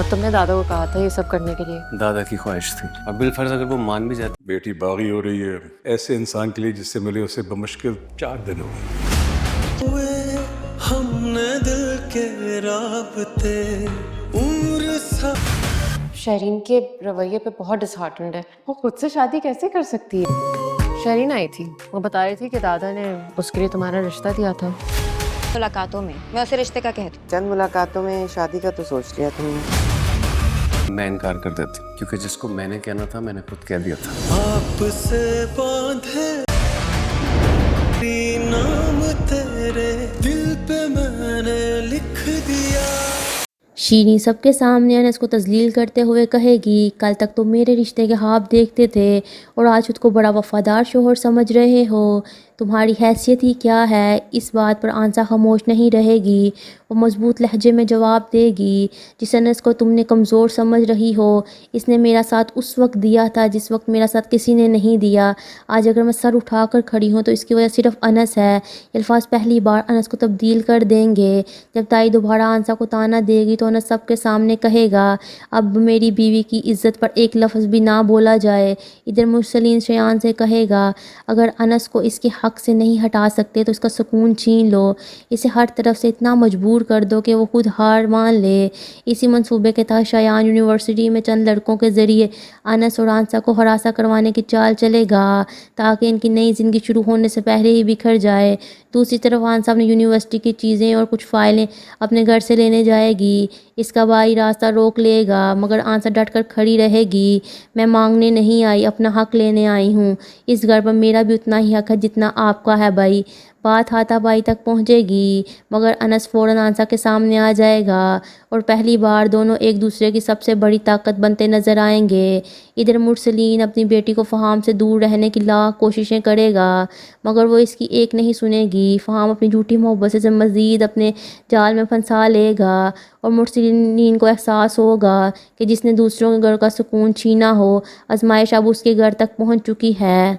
और तुमने दादा को कहा था ये सब करने के लिए? दादा की ख्वाहिश थी, और बिलफर्ज अगर वो मान भी जाती। बेटी बागी हो रही है ऐसे इंसान के लिए जिससे मिले उसे बमुश्किल 4 दिन हो गए। हमने दिल के राबते उम्र सा। शरीन के रवैये पे बहुत डिसहार्टेंड है। वो खुद से शादी कैसे कर सकती है? शरीन आई थी, वो बता रही थी कि दादा ने उसके लिए तुम्हारा रिश्ता दिया था। मुलाकातों में मैं उसे रिश्ते का कहती हूँ। चंद मुलाकातों में शादी का तो सोच लिया तुमने। मैं इनकार कर देती, क्योंकि जिसको मैंने कहना था मैंने खुद कह दिया था। आपसे बांधे नाम तेरे दिल पे मैंने लिख दिया। शीरी सबके सामने अनस को तजलील करते हुए कहेगी, कल तक तो मेरे रिश्ते के ख्वाब देखते थे और आज खुद को बड़ा वफादार शोहर समझ रहे हो। तुम्हारी हैसियत ही क्या है? इस बात पर आंसा खामोश नहीं रहेगी। वो मज़बूत लहजे में जवाब देगी, जिस अनस को तुमने कमज़ोर समझ रही हो, इसने मेरा साथ उस वक्त दिया था जिस वक्त मेरा साथ किसी ने नहीं दिया। आज अगर मैं सर उठाकर खड़ी हूँ तो इसकी वजह सिर्फ अनस है। ये अल्फाज पहली बार अनस को तब्दील कर देंगे। जब ताई दोबारा आंसा को ताना देगी तो अनस सबके सामने कहेगा, अब मेरी बीवी की इज़्ज़त पर एक लफ्ज़ भी ना बोला जाए। इधर मुरसलीन शयान से कहेगा, अगर अनस को इसके हक से नहीं हटा सकते तो इसका सुकून छीन लो। इसे हर तरफ से इतना मजबूर कर दो कि वो खुद हार मान ले। इसी मंसूबे के तहत शयान यूनिवर्सिटी में चंद लड़कों के ज़रिए अनस और आंसा को हरासा करवाने की चाल चलेगा, ताकि इनकी नई ज़िंदगी शुरू होने से पहले ही बिखर जाए। दूसरी तरफ आंसा अपनी यूनिवर्सिटी की चीज़ें और कुछ फ़ाइलें अपने घर से लेने जाएगी। इसका भाई रास्ता रोक लेगा, मगर आंसा डट कर खड़ी रहेगी, मैं मांगने नहीं आई, अपना हक लेने आई हूँ। इस घर पर मेरा भी उतना ही हक है जितना आपका है भाई। बात हाथापाई तक पहुँचेगी, मगर अनस फ़ौरन आंसा के सामने आ जाएगा और पहली बार दोनों एक दूसरे की सबसे बड़ी ताकत बनते नज़र आएंगे। इधर मुरसलीन अपनी बेटी को फ़हाम से दूर रहने की लाख कोशिशें करेगा, मगर वो इसकी एक नहीं सुनेगी। फ़हाम अपनी झूठी मोहब्बत से मज़ीद अपने जाल में फंसा लेगा और मुरसलीन को एहसास होगा कि जिसने दूसरों के घर का सुकून छीना हो, आजमाइश अब उसके घर तक पहुँच चुकी है।